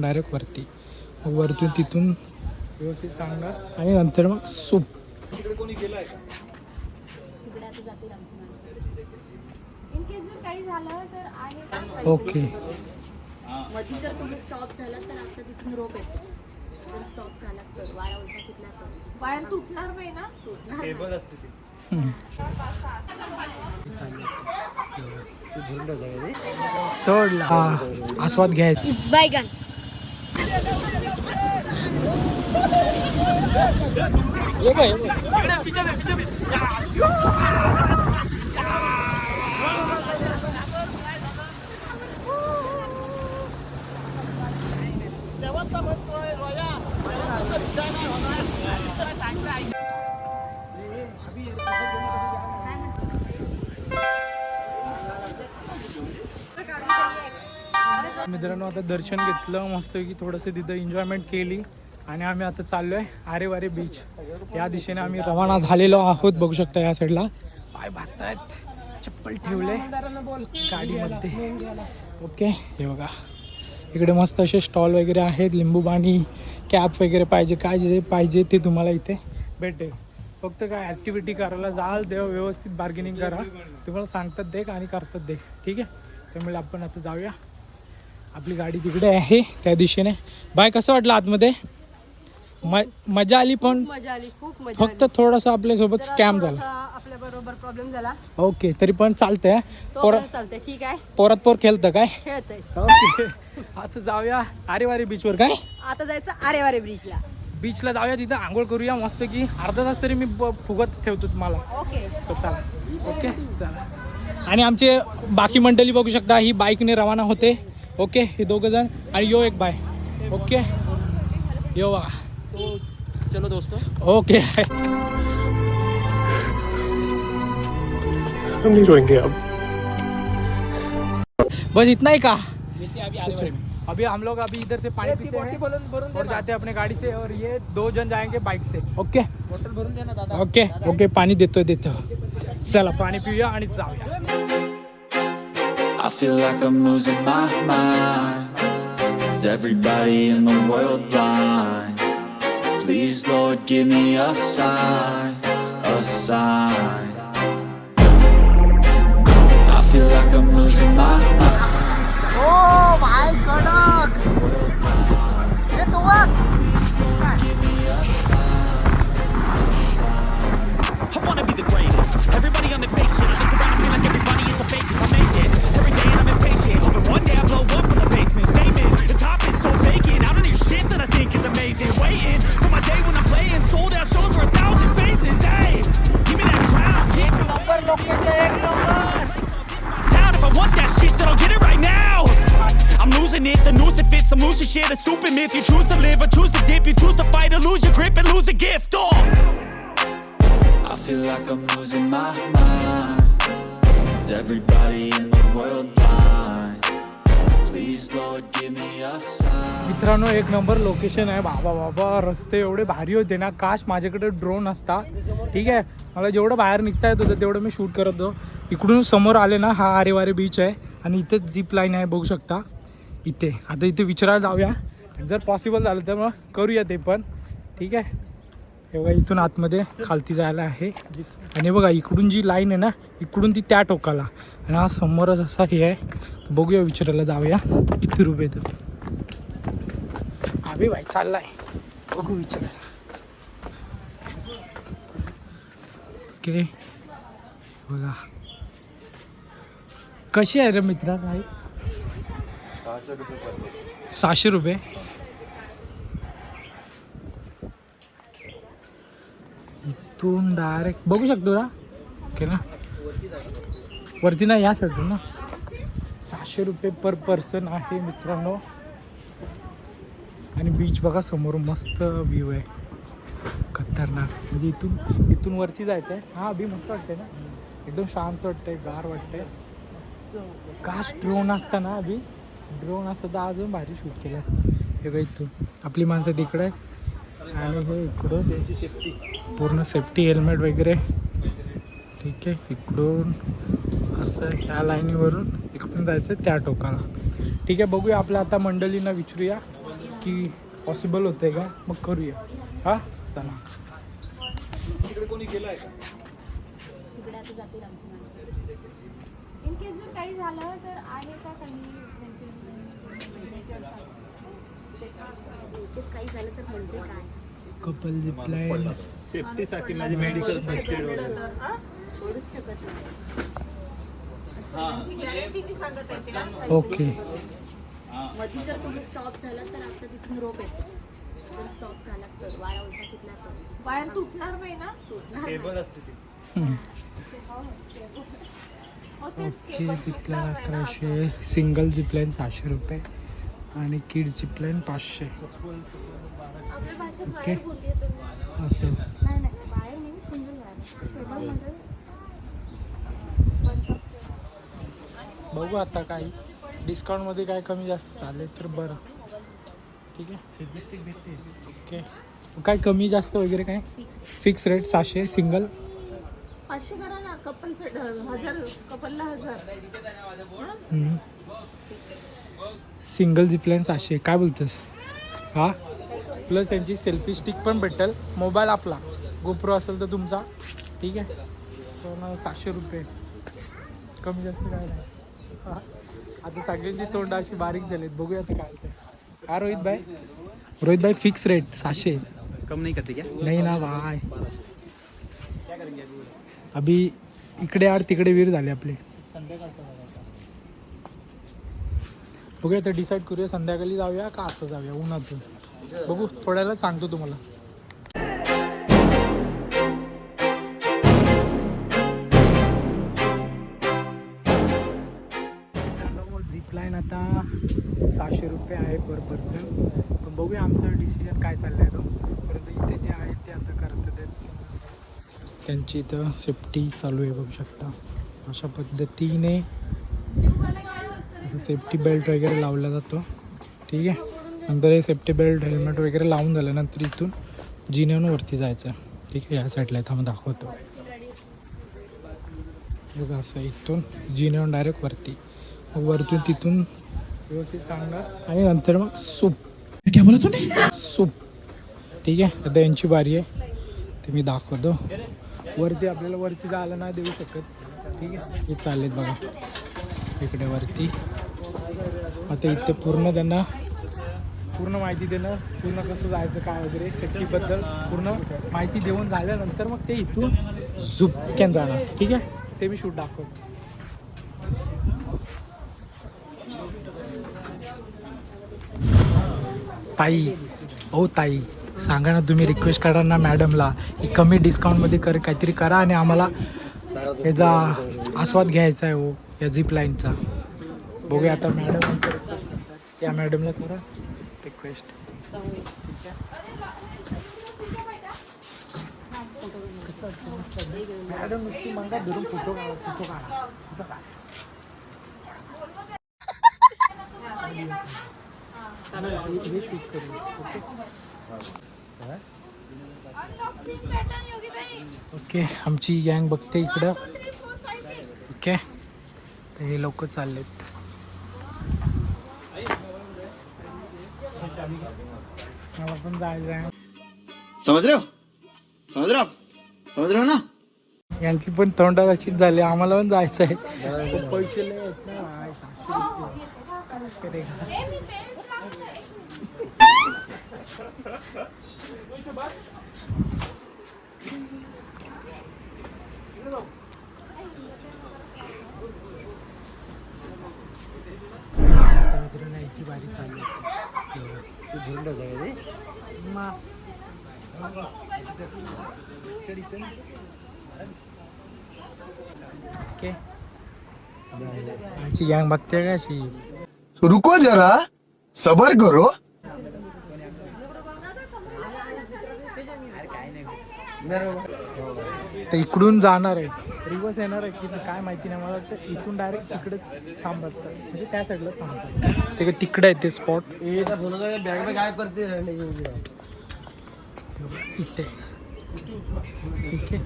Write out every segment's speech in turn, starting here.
Direct वरती, मग वरतून तिथून व्यवस्थित सांगणार आणि नंतर मग सूप. तिकडे कोणी गेलाय का? तिकडे आता जातील आमची माणसं. इन केस जर काही झालं तर आहे. ओके. मधी जर तुम्ही स्टॉप झाला तर आमचा तिथून रोप येतो. जर स्टॉप झाला तर वायर उलटा तिथला तर वायर तुटणार नाही ना? तुटणार केबल असते ती. सोडला आस्वाद घ्यायचा. बैगन ये काय मित्रांनो, आता दर्शन घेतलं मस्त की थोडंसं तिथं एन्जॉयमेंट केली आणि आम्ही आता चाललोय आरेवारे बीच या दिशेने आम्ही रवाना झालेलो आहोत. बघू शकता या साईडला पाय भाजतायत, चप्पल ठेवले गाडीमध्ये. ओके, हे बघा इकडे मस्त असे स्टॉल वगैरे आहेत. लिंबू पाणी, कॅप वगैरे पाहिजे, काय जे पाहिजे ते तुम्हाला इथे भेटेल. फक्त काय ॲक्टिव्हिटी करायला जाल तेव्हा व्यवस्थित बार्गेनिंग करा. तुम्हाला सांगतात देख आणि करतात देख, ठीक आहे. त्यामुळे आपण आता जाऊया. आपली गाडी तिकडे आहे त्या दिशेने. बाय, कसं वाटलं आतमध्ये? मजा आली, पण मजा आली, खूप मजा. फक्त थोडासा आपल्यासोबत स्कॅम झाला. आपल्या बरोबर प्रॉब्लेम झाला. ओके, तरी पण चालतंय. चालतंय, ठीक आहे. पोर खेळतं काय? खेळतंय. ओके, आता जाऊया आरेवारे बीचवर. काय आता जायचं आरेवारे बीचला जाऊया. तिथं आंघोळ करूया मस्त की. अर्धा तास तरी मी फुगत ठेवतो तुम्हाला ओके स्वतःला. ओके, चला. आणि आमचे बाकी मंडळी बघू शकता, ही बाईकने रवाना होते. ओके, हे दोघं जण आणि यो एक बाय. ओके, यो बघा. तो चलो दोस्तों. ओके, हम नहीं रोएंगे अब. बस इतना ही का? अभी हम लोग इधर से पानी पीते हैं और जाते हैं अपने गाड़ी से, और ये 2 जन जाएंगे बाइक से. ओके, बॉटल भरून दे ना दादा. ओके ओके, पाणी देतो. चला पाणी पिऊया आणि जाऊया. I feel like I'm losing my mind. Is everybody in the world blind? Please Lord, give me a sign, a sign. I feel like I'm losing my mind. Oh my God. ये तो what? Please Lord, give me a sign, a sign. I wanna be the greatest. Everybody on the fake shit. I look around and feel like everybody is the fakest. I make this every day and I'm impatient. Hoping one day I blow up from the basement. Statement, the top is so vacant. I don't hear shit that I think is amazing. Waiting for my day when I'm playing sold out shows for 1,000 faces. Hey, give me that crown. Yeah. Number location number. Town, if I want that shit, then I'll get it right now. I'm losing it, the noose it fits. I'm losing shit, a stupid myth. You choose to live or choose to dip. You choose to fight or lose your grip and lose a gift. Oh, I feel like I'm losing my mind. Is everybody in the world blind? Please Lord, give me a sign. मित्रांनो, एक number location आहे. बाबा रस्ते एवढे भारी होते ना. काश माझ्याकडे ड्रोन असता. ठीक आहे, मला जेवढं बाहेर निघता येत होतं तेवढं मी शूट करत होतो. इकडून समोर आले ना, हा आरेवारे बीच आहे आणि इथेच झिप लाईन आहे, बघू शकता इथे. आता इथे विचारायला जाऊया, जर पॉसिबल झालं तर मग करूया ते पण. ठीक आहे, हे बघा इथून आतमध्ये खालती जायला आहे. आणि बघा इकडून जी लाईन आहे ना, इकडून ती त्या टोकाला, आणि हा समोरच असा हे आहे. बघूया, विचारायला जाऊया किती रुपये तर. अभि भाई चाललाय, बघू विचारायला. ओके, बघा कशी आहे रे मित्रा? काय 600 रुपये. इथून डायरेक्ट बघू शकतो ना. ओके ना, वरती ना, या साईडून ना. 600 रुपये पर पर्सन आहे मित्रांनो. आणि बीच बघा समोर, मस्त व्ह्यू आहे, खतरनाक. म्हणजे इथून वरती जायचं आहे. हा अभि मस्त वाटतंय ना, एकदम शांत वाटतंय, गार वाटतंय. काश ड्रोन असता ना, अभि ड्रोन असतं तर अजून भारी शूट केलं असतं. हे बघा इथून आपली माणसं तिकडे आणि हे इकडून त्यांची सेफ्टी, पूर्ण सेफ्टी हेल्मेट वगैरे. ठीक आहे, इकडून असं ह्या लाईनीवरून इकडून जायचं त्या टोकाला. ठीक आहे, बघूया आपल्या आता मंडळींना विचारूया की पॉसिबल होतंय का, मग करूया. हा चला. तिकडे आता जातील आमची माणसं. इन केस जर काही झालं तर आहे का काही काही झालं तर म्हणजे काय कपल झिपलाईन सेफ्टीसाठी माझे मेडिकल फर्स्ट एड वगैरे. करूच शकत नाही. ओके. मध्ये जर तुम्ही स्टॉप झाला तर आपल्या तिथून रोप येतो. जर स्टॉप झाला तर वाया उलटा तिथला तर वायर तुटणार नाही ना. तुटणार टेबल असते ती. ओके. झिपलाईन 1100, सिंगल झिपलाईन 600 रुपये आणि किड्स झिपलाईन 500. आपल्या भाषेत ओके. वायर बोलली तर असं नाही नाही वायर नाही सिंगल वायर. टेबल म्हणजे बघू आता काही डिस्काउंटमध्ये काय कमी जास्त झाले तर बरं. ठीक आहे. सेल्फी स्टिक भेटते. ओके. काय कमी जास्त वगैरे काय फिक्स रेट 600 सिंगल. 500 करा ना. कपल 1000 कपलला 1000. Single zipline 700. काय बोलतोस? हा प्लस यांची सेल्फी स्टिक पण भेटेल. मोबाईल आपला गोप्रो असेल तर तुमचा. ठीक आहे. तर 700 रुपये. कमी जास्त काय नाही. हा आता सगळ्यांची तोंड अशी बारीक झालीत. बघूया आता काय ते. हा रोहित भाई फिक्स रेट 700. कम नहीं करते क्या? नाही ना भाई. अभी इकडे आड तिकडे वीर झाले आपले. बघूया तर डिसाईड करूया संध्याकाळी जाऊया का आता जाऊया उन्हातून. बघू थोड्याला सांगतो तुम्हाला. झिपलाईन आता 700 रुपये आहे पर पर्सन. पण बघूया आमचं डिसिजन काय चाललं आहे तो. परंतु इथे जे आहेत ते आता करतात आहेत. त्यांची इथं सेफ्टी चालू आहे बघू शकता. अशा पद्धतीने असं सेफ्टी बेल्ट वगैरे लावला जातो. ठीक आहे. नंतर हे सेफ्टी बेल्ट हेल्मेट वगैरे लावून झाल्यानंतर इथून जिन्यावरून वरती जायचं. ठीक आहे. ह्या साईडला इथं मग दाखवतो बघा. असं इथून जिन्यावरून डायरेक्ट वरती. मग वरतून तिथून व्यवस्थित सांगणार आणि नंतर मग सूप. काय बोलत होते? सूप. ठीक आहे. आता यांची बारी आहे. ते मी दाखवतो. वरती आपल्याला वरती जायला नाही देऊ शकत. ठीक आहे. हे चाललेत बघा इकडे वरती. आता इथे पूर्ण त्यांना पूर्ण माहिती देणं. पूर्ण कसं जायचं काय वगैरे सेफ्टीबद्दल पूर्ण माहिती देऊन झाल्यानंतर मग ते इथून झुपक्यान जाणार. ठीक आहे. ते मी शूट दाखवतो. ताई ओ ताई सांगा ना तुम्ही रिक्वेस्ट करा ना मॅडमला की कमी डिस्काउंटमध्ये काहीतरी करा आणि आम्हाला याचा आस्वाद घ्यायचा आहे हो या झिपलाईनचा. बघूया आता मॅडम या मॅडमला करा रिक्वेस्ट. मॅडम नुसती मंगा धरून फोटो काढा. हे शूट करू. ओके. आमची गँग बघते इकडं. ओके. तर हे लोक चाललेत. मला पण जायचं आहे. समझ रहे हो ना. यांची पण तोंडात अशीच झाली. आम्हाला पण जायचं आहे. पैसे लय आहेत ना भाई. 700 रुपये. याची बारी चालली. ओके. आमची गँग बघते का अशी. रुको जरा सबर करो. तर इकडून जाणार आहे रिवर्स येणार आहे की काय माहिती नाही. मला वाटतं इथून डायरेक्ट तिकडेच थांबतात. म्हणजे त्या साईडला थांबतात. ते तिकडे आहे ते स्पॉट. बैग में गायब करते इथे. ठीक आहे.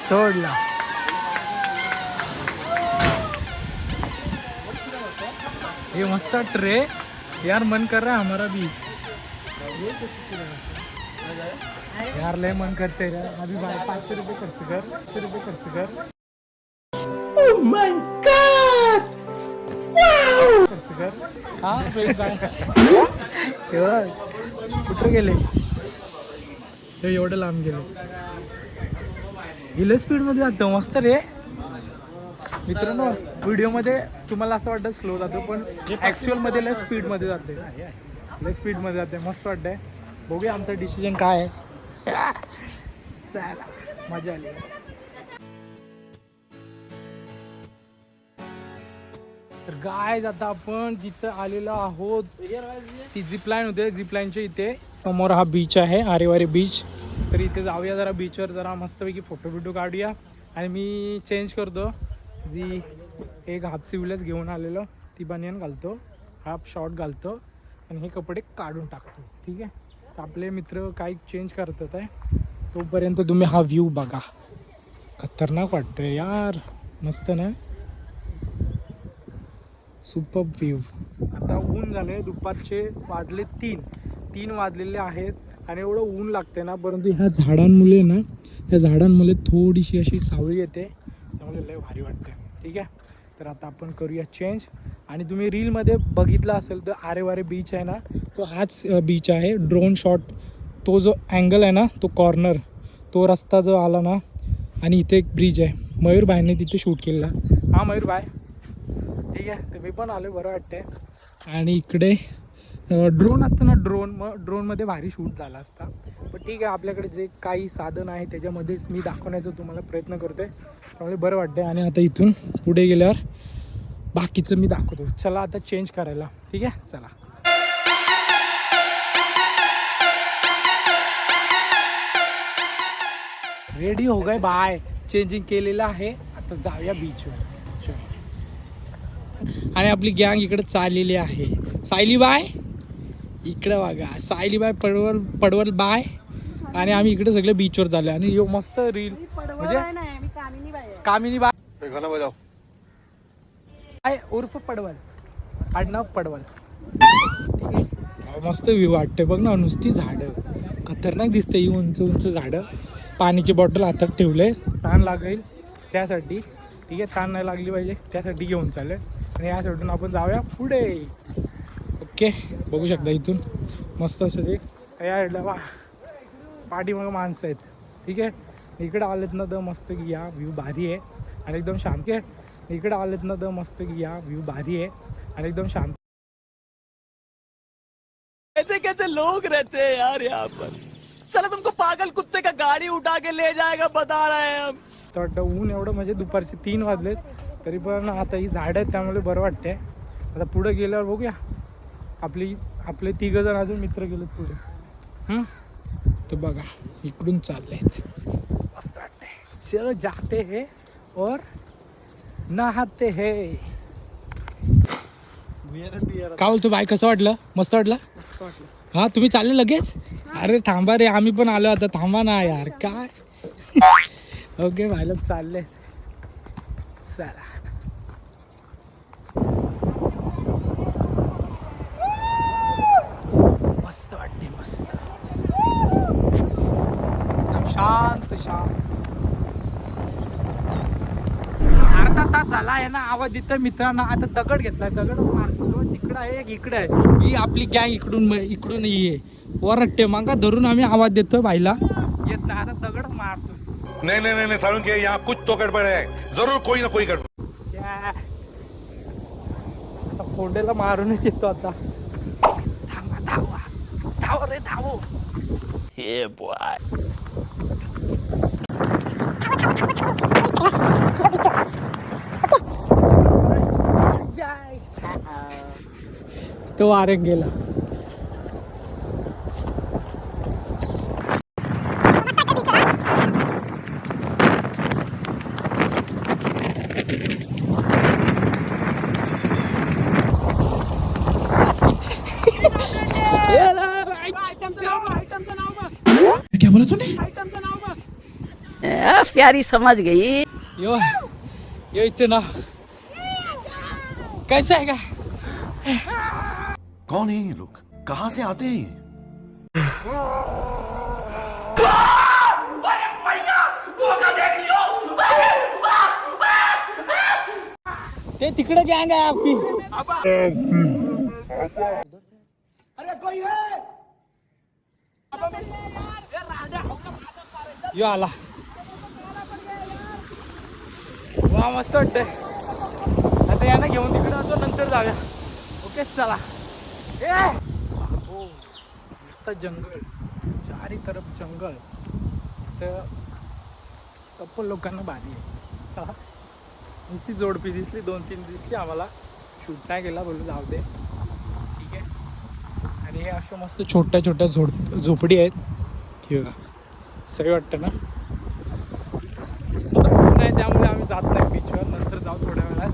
सोडला. ये मस्त ट्रे यार, मन कर रहा है हमारा भी यार, ले मन करते यार अभी भाई 500 रुपये खर्च कर, 500 रुपये खर्च कर। Oh my God! Wow! खर्च कर। हाँ कुठे गेले हे, एवढं लांब गेले, गेले स्पीड मध्ये जातो मस्त रे मित्रांनो। व्हिडिओमध्ये तुम्हाला असं वाटतं स्लो जातो, पण ऍक्च्युअल मध्ये लय स्पीड मध्ये जाते, लय स्पीड मध्ये जाते, मस्त वाटतंय। बघूया आमचा डिसिजन काय आहे। चला मजा आली। तर गाइस आता आपण जिथं आलेलो आहोत ती झिपलाईन होते, झिपलाईनच्या इथे समोर हा बीच आहे, आरेवारे बीच। तर इथे जाऊया जरा बीचवर, जरा मस्तपैकी फोटो बिटो काढूया। आणि मी चेंज करतो, जी एक हाफ सिवलेस घेऊन आलेलो ती बनियन घालतो, हाफ शॉर्ट घालतो आणि हे कपडे काढून टाकतो, ठीक आहे। तर आपले मित्र काही चेंज करतात आहे, तोपर्यंत तुम्ही हा व्ह्यू बघा, खतरनाक वाटतोय यार, मस्त ना, सुपर व्ह्यू। आता ऊन झाले, दुपारचे वाजले 3 वाजलेले आहेत आणि एवढं ऊन लागते ना, परंतु ह्या झाडांमुळे ना, ह्या झाडांमुळे थोडीशी अशी सावळी येते, त्यामुळे लय भारी वाटते, ठीक आहे। तर आता आपण करूया चेंज। आणि तुम्ही रीलमध्ये बघितलं असेल तर आरेवारे बीच आहे ना, तो हाच बीच आहे। ड्रोन शॉट, तो जो अँगल आहे ना, तो कॉर्नर, तो रस्ता जो आला ना, आणि इथे एक ब्रिज आहे, मयूर भाईने तिथे शूट केलेला। हां मयूर भाई, ठीक आहे। तर मी पण आलो, बरं वाटतंय। आणि इकडे ड्रोन असतं ना, मग ड्रोनमध्ये भारी शूट झाला असता, पण ठीक आहे, आपल्याकडे जे काही साधन आहे त्याच्यामध्येच मी दाखवण्याचा तुम्हाला प्रयत्न करतोय, त्यामुळे बरं वाटतंय। आणि आता इथून पुढे गेल्यावर बाकीचं मी दाखवतो। चला आता चेंज करायला, ठीक आहे, चला। रेडी हो गए बाय, चेंजिंग केलेलं आहे, आता जाऊया बीचवर। आणि आपली गँग इकडे चाललेली आहे। सायली बाय इकडे बघा, सायली बाय पडवल बाय, आणि आम्ही इकडे सगळे बीचवर झाले। आणि यो मस्त रील म्हणजे कामिनी बाय काय उर्फ पडवल, आडनाव पडवल, ठीक आहे। मस्त व्ह्यू वाटते बघ ना, नुसती झाडं, खतरनाक दिसते ही उंच उंच झाडं। पाण्याची बॉटल हातात ठेवले, ताण लागेल त्यासाठी, ठीक आहे, ताण नाही लागली पाहिजे त्यासाठी घेऊन चालले। आणि या साईडून आपण जाऊया पुढे, ओके। बघू शकता इथून मस्त असं जे या साईडला वा पाठीमागं माणसं आहेत, ठीक आहे। इकडे आलेत ना तर मस्त की या व्ह्यू भारी आहे आणि एकदम शांत आहे। इकडे आलेत ना तर मस्त की या व्ह्यू भारी आहे आणि एकदम शांत। कैसे कैसे लोग रहते हैं यार यहाँ पर, चलो तुमको पागल कुत्ते का गाड़ी उठा के ले जाएगा, बता रहे हैं हम। तर वाटतं ऊन एवढं म्हणजे दुपारचे 3 वाजलेत तरी पण आता ही झाडं आहेत त्यामुळे बरं वाटतंय। आता पुढे गेल्यावर बघूया, आपले 3 जण अजून मित्र गेलेत पुढे, तर बघा इकडून चाललेत, मस्त वाटतंय। चलो जाते है और नहाते है। काय बोलतो बाय, कसं वाटलं? मस्त वाटलं? हा, तुम्ही चालले लगेच? अरे थांबा रे, आम्ही पण आलो आता, थांबा ना यार, काय ओके भाई लोग चालले, चला। मस्त वाटते, मस्त, एकदम शांत शांत। अर्धा तास झाला आहे ना, आवाज येतोय मित्रांनो। आता दगड घेतलाय, दगड मारतो, तिकडं आहे एक इकडे आहे, ही आपली गँग इकडून ये वरट्टे मागा धरून आम्ही आवाज देतोय भाईला, येत नाही, आता दगड मारतो। नहीं सारुण के यहाँ कुछ तो गड़बड़ है, जरूर कोई ना कोई गड़बड़। फोंडेला मारूनच येतो आता, थांबा, धावा धाव रे धावो, हे बॉय तो वारेन गेला। क्या बोला तूने? प्यारी समझ गई। यो इथे ना कैसा है का कौन है ये लोग, कहां से आते हैं ये? ते तिकडे गँग आहे आपली. यो आला. वा मस्त वाटतंय. आता यांना घेऊन तिकडे जातो, नंतर जाऊया. ओके चला. हो नुसतं जंगल, चारी तरफ जंगल. इथं कपल लोकांना भारी आहे. नुसती जोडपी दिसली, 2-3 दिसली आम्हाला. शूट नाही केला, बोलू जाऊ दे ठीक आहे. आणि हे अशा मस्त छोट्या छोट्या झोपडी आहेत. हे बघा सही वाटतं ना. आता ऊन आहे त्यामुळे आम्ही जात नाही बीचवर, नंतर जाऊ थोड्या वेळात.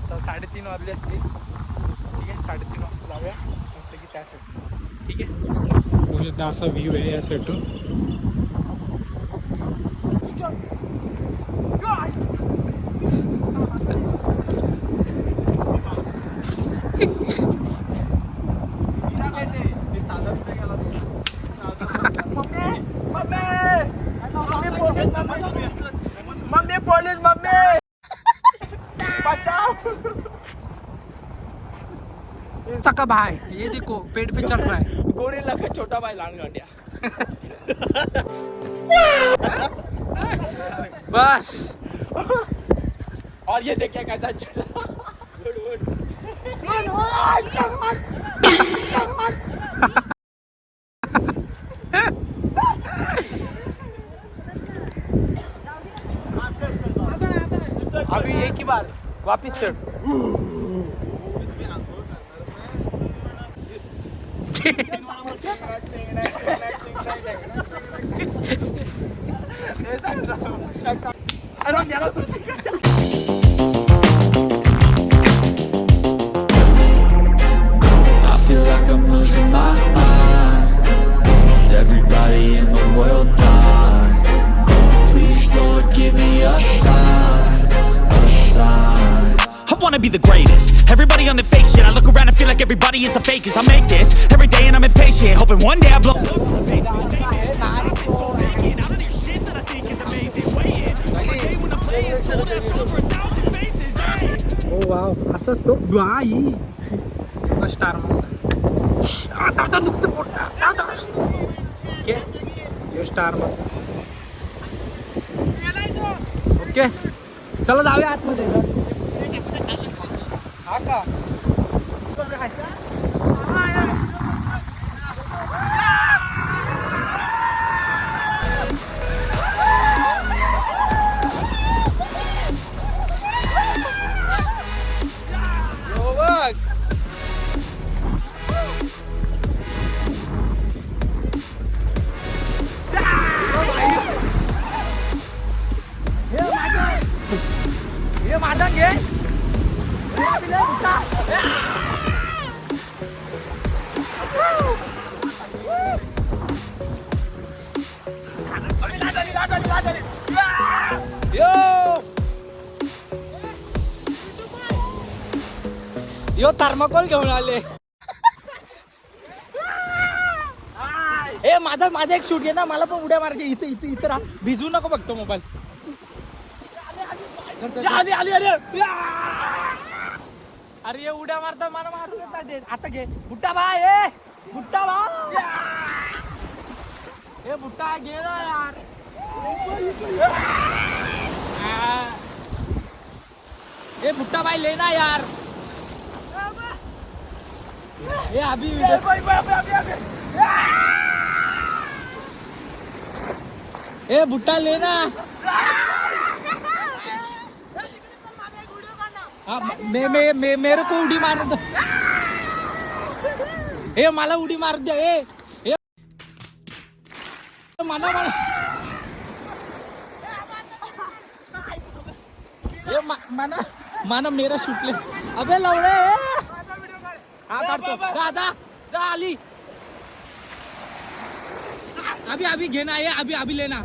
तर 3:30 वाजले असतील. ठीक आहे 3:30 वाजता जाऊया मस्त की त्या साईडला. ठीक आहे बघू शकता असा व्ह्यू आहे या साईडून. मम्मी पोलीस मम्मी चका भाई ये देखो पेड़ पे चढ़ रहा है. गोरिल्ला का छोटा भाई लान गांडिया. बस और ये देखिए कैसा चढ़. अभी एक ही बार वापिस चढ़. I feel like I'm losing my mind. Is everybody in the world blind? Please Lord give me a sign, a sign. I wanna be the greatest. Everybody on the fake shit. I look around and feel like everybody is the fakest. I make this every day and I'm impatient, hoping one day I blow up on the Facebook statement. I've been so vacant. I don't hear shit that I think is amazing. Waiting every day when I'm playing sold out shows for 1,000 faces. Hey. Oh wow असा असतो बाई. Star मसा आता नुकतं मोठा okay. Yo star मसा okay. चला जाऊया आतमध्ये. हा का हे माझा घे. यो थर्माकोल घेऊन आले. ए माझा एक शूट घे ना, मला पण उड्या मारायची. इथं राहा, भिजू नको बघतो मोबाईल. आली अरे उड्या मारता मला मारू देत. आता घे बुट्टा भाई. बुट्टा भाई ए बुट्टा घे ना यार. ए बुट्टा भाई लेना यार. ए अभी ए बुट्टा लेना. हाँ मेरे को उडी मार दो. ए मला उडी मार द्या. ए मना ए मना मेरा शूट ले. अबे लवडे. हा काढतो. जा आली. अभी घेना है. अभी लेना.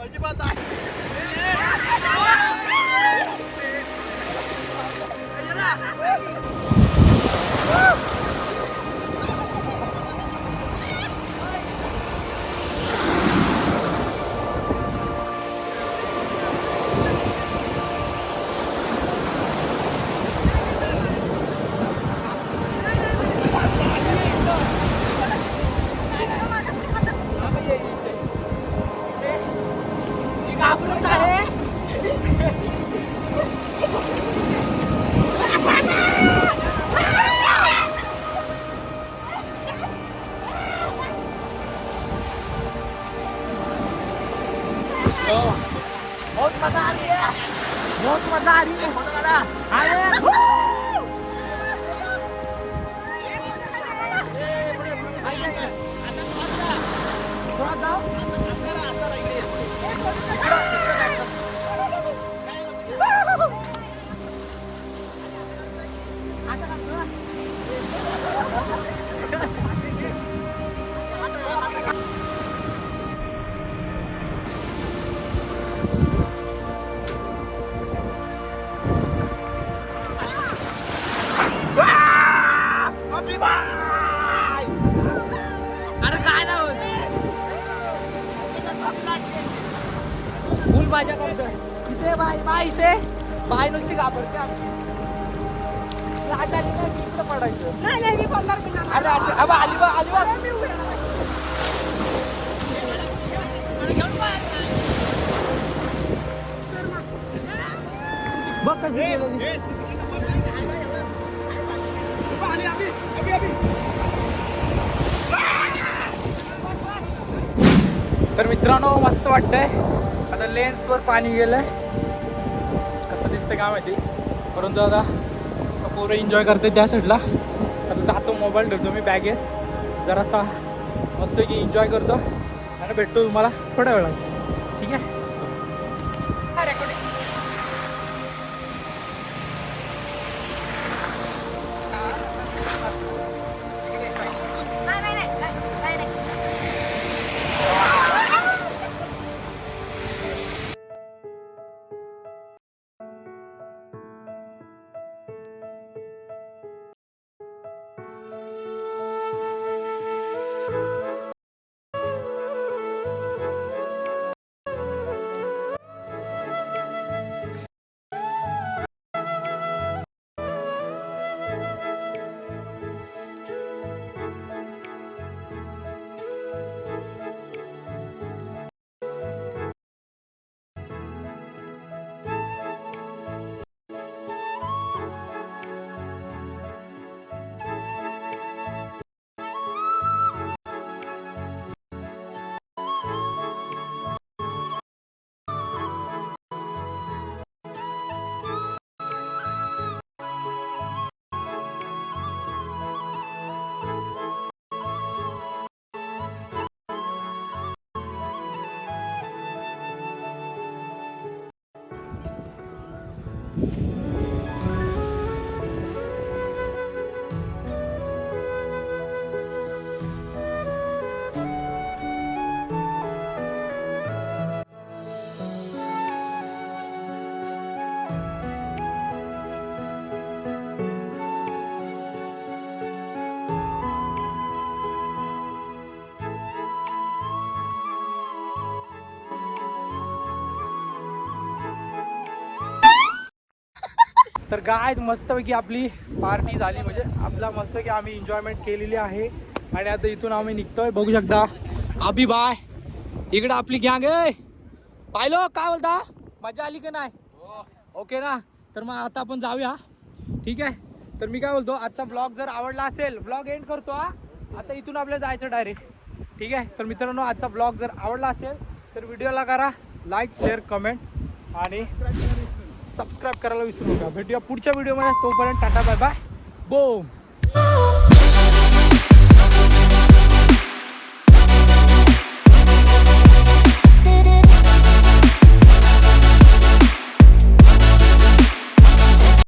अरे काय ना फुल माझ्या करतोय इथे बाय इथे बाय नुसती घाबरते लाट आली ना इकडे पडायचं. नाही मी बोलणार की नाही. अरे अबा आली बा बघ कशी गेलेली. तर मित्रांनो मस्त वाटतंय. आता लेन्सवर पाणी गेलंय कसं दिसतंय काय माहिती, परंतु आता पोरं एन्जॉय करते त्या साईडला. आता जातो मोबाईल ठेवतो मी बॅगेत, जरासा मस्त की एन्जॉय करतो आणि भेटतो तुम्हाला थोड्या वेळात. ठीक आहे. तर गाय मस्तपैकी आपली पार्टी झाली, म्हणजे आपला मस्त की आम्ही एन्जॉयमेंट केलेली आहे. आणि आता इथून आम्ही निघतोय. बघू शकता अभि बाय इकडे आपली गँग आहे. पाहिलं काय बोलता, मजा आली की नाही? ओके ना. तर मग आता आपण जाऊया. ठीक आहे. तर मी काय बोलतो, आजचा ब्लॉग जर आवडला असेल, ब्लॉग एंड करतो हा. आता इथून आपल्याला जायचं डायरेक्ट. ठीक आहे. तर मित्रांनो आजचा ब्लॉग जर आवडला असेल तर व्हिडिओला करा लाईक, शेअर, कमेंट आणि सबस्क्राईब करायला विसरू नका. भेटूया पुढच्या व्हिडिओमध्ये. तोपर्यंत टाटा बाय बाय. बोम.